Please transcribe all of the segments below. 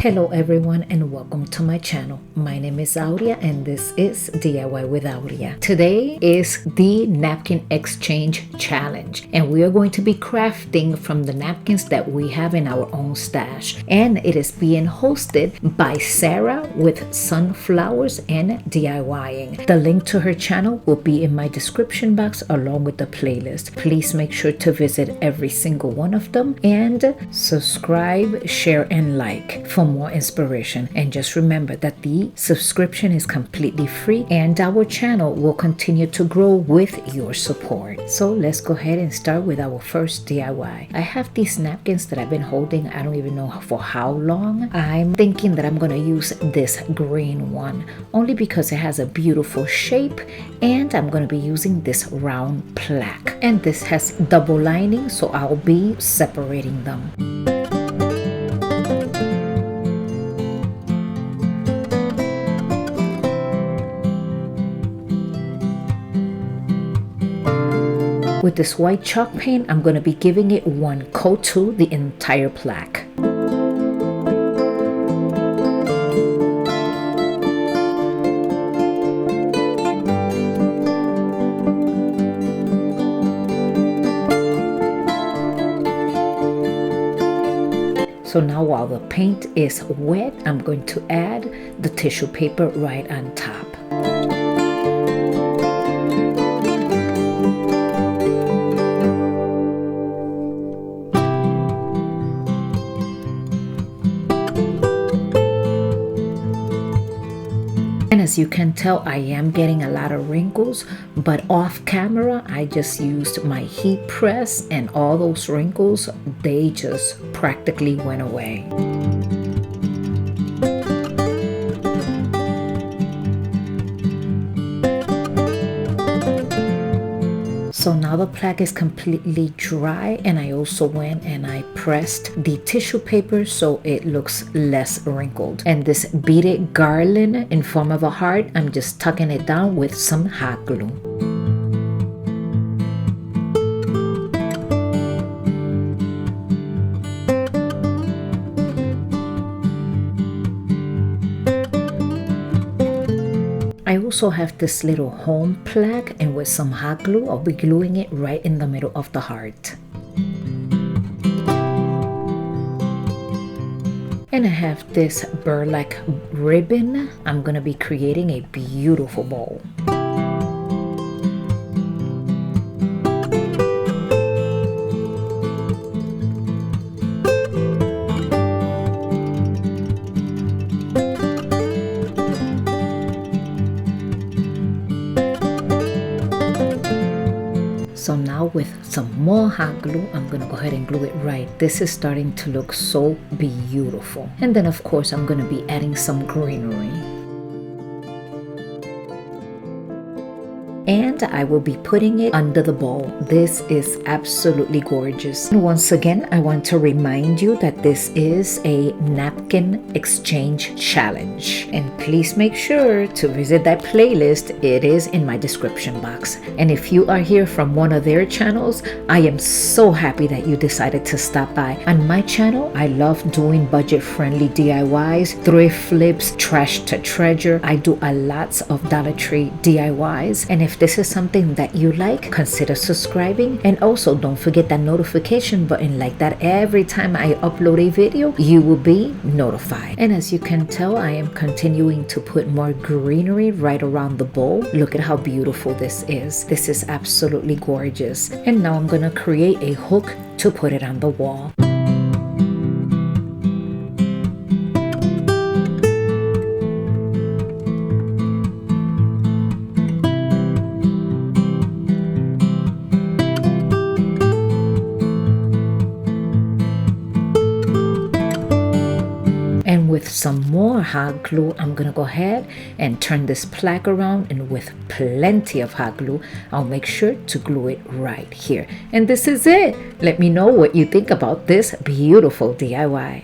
Hello everyone and welcome to my channel. My name is Aurea and this is DIY with Aurea. Today is the napkin exchange challenge and we are going to be crafting from the napkins that we have in our own stash. And it is being hosted by Sarah with Sunflowers and DIYing. The link to her channel will be in my description box along with the playlist. Please make sure to visit every single one of them and subscribe, share and like for more inspiration. And just remember that the subscription is completely free and our channel will continue to grow with your support. So let's go ahead and start with our first DIY. I have these napkins that I've been holding, I don't even know for how long. I'm thinking that I'm gonna use this green one only because it has a beautiful shape, and I'm gonna be using this round plaque, and this has double lining, so I'll be separating them. With this white chalk paint, I'm going to be giving it one coat to the entire plaque. So now while the paint is wet, I'm going to add the tissue paper right on top. And as you can tell, I am getting a lot of wrinkles, but off camera, I just used my heat press and all those wrinkles, they just practically went away. So now the plaque is completely dry, and I also went and I pressed the tissue paper so it looks less wrinkled. And this beaded garland in form of a heart, I'm just tucking it down with some hot glue. I also have this little home plaque, and with some hot glue, I'll be gluing it right in the middle of the heart. And I have this burlap ribbon. I'm gonna be creating a beautiful bowl. So now with some more hot glue, I'm gonna go ahead and glue it right. This is starting to look so beautiful. And then of course, I'm gonna be adding some greenery. And I will be putting it under the bowl. This is absolutely gorgeous. And once again, I want to remind you that this is a napkin exchange challenge. And please make sure to visit that playlist. It is in my description box. And if you are here from one of their channels, I am so happy that you decided to stop by. On my channel, I love doing budget-friendly DIYs, thrift flips, trash to treasure. I do a lots of Dollar Tree DIYs. And if this is something that you like, consider subscribing, and also don't forget that notification button, like that every time I upload a video you will be notified. And as you can tell, I am continuing to put more greenery right around the bowl. Look at how beautiful this is. This is absolutely gorgeous. And now I'm gonna create a hook to put it on the wall. And with some more hot glue, I'm gonna go ahead and turn this plaque around, and with plenty of hot glue, I'll make sure to glue it right here. And this is it. Let me know what you think about this beautiful DIY.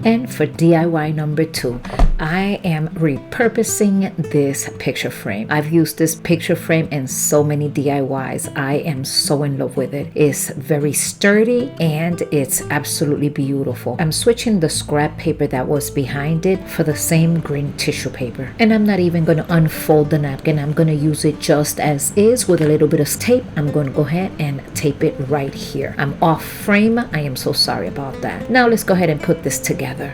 And for DIY number 2, I am repurposing this picture frame. I've used this picture frame in so many DIYs. I am so in love with it. It's very sturdy and it's absolutely beautiful. I'm switching the scrap paper that was behind it for the same green tissue paper. And I'm not even going to unfold the napkin. I'm going to use it just as is with a little bit of tape. I'm going to go ahead and tape it right here. I'm off frame. I am so sorry about that. Now let's go ahead and put this together.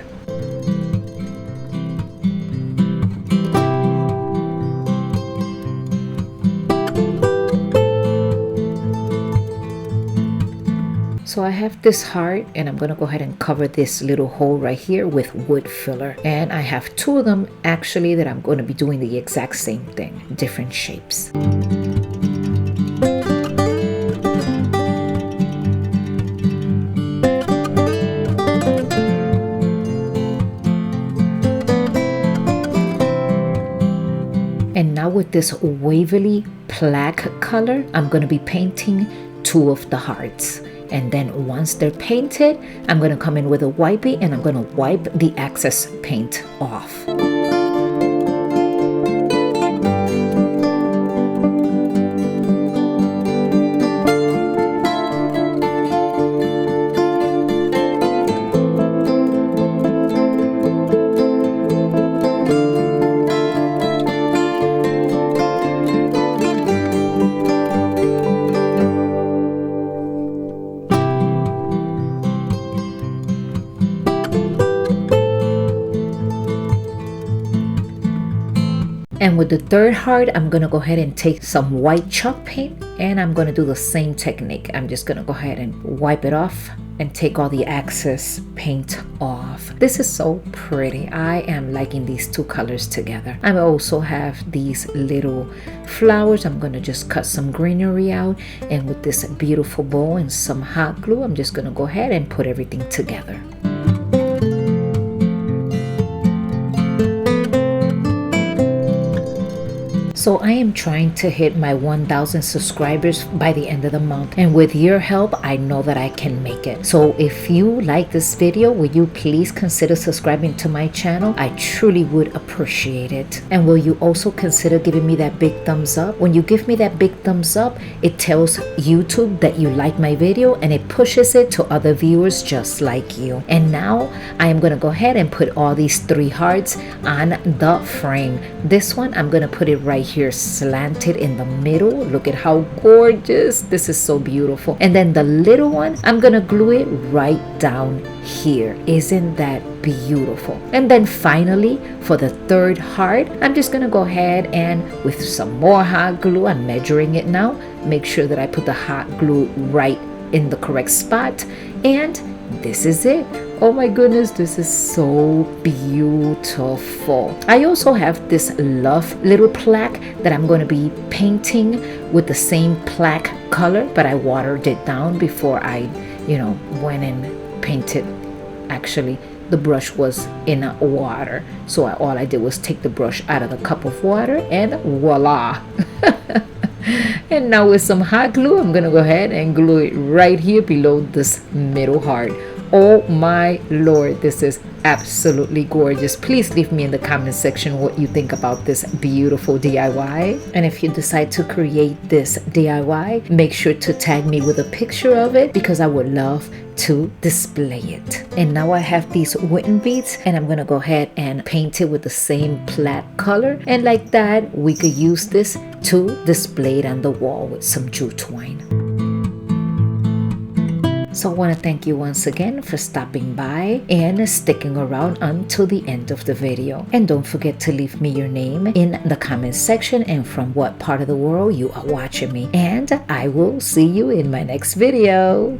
So I have this heart and I'm going to go ahead and cover this little hole right here with wood filler. And I have 2 of them actually that I'm going to be doing the exact same thing, different shapes. And now with this Waverly plaque color, I'm going to be painting 2 of the hearts. And then once they're painted, I'm going to come in with a wipey and I'm going to wipe the excess paint off. And with the 3rd heart, I'm going to go ahead and take some white chalk paint and I'm going to do the same technique. I'm just going to go ahead and wipe it off and take all the excess paint off. This is so pretty. I am liking these 2 colors together. I also have these little flowers. I'm going to just cut some greenery out, and with this beautiful bow and some hot glue, I'm just going to go ahead and put everything together. So I am trying to hit my 1,000 subscribers by the end of the month, and with your help I know that I can make it. So if you like this video, will you please consider subscribing to my channel? I truly would appreciate it. And will you also consider giving me that big thumbs up? When you give me that big thumbs up, it tells YouTube that you like my video and it pushes it to other viewers just like you. And now I am going to go ahead and put all these 3 hearts on the frame. This one I'm going to put it right here slanted in the middle. Look at how gorgeous. This is so beautiful. And then the little one, I'm gonna glue it right down here. Isn't that beautiful? And then finally, for the 3rd heart, I'm just gonna go ahead and with some more hot glue, I'm measuring it now, make sure that I put the hot glue right in the correct spot, and this is it. Oh my goodness, this is so beautiful. I also have this love little plaque that I'm going to be painting with the same plaque color, but I watered it down before I, went and painted. Actually, the brush was in water, so all I did was take the brush out of the cup of water and voila. And now with some hot glue, I'm going to go ahead and glue it right here below this middle heart. Oh my Lord, this is absolutely gorgeous. Please leave me in the comment section what you think about this beautiful DIY. And if you decide to create this DIY, make sure to tag me with a picture of it because I would love to display it. And now I have these wooden beads and I'm going to go ahead and paint it with the same plaid color. And like that, we could use this to display it on the wall with some jute twine. So I want to thank you once again for stopping by and sticking around until the end of the video. And don't forget to leave me your name in the comment section and from what part of the world you are watching me. And I will see you in my next video.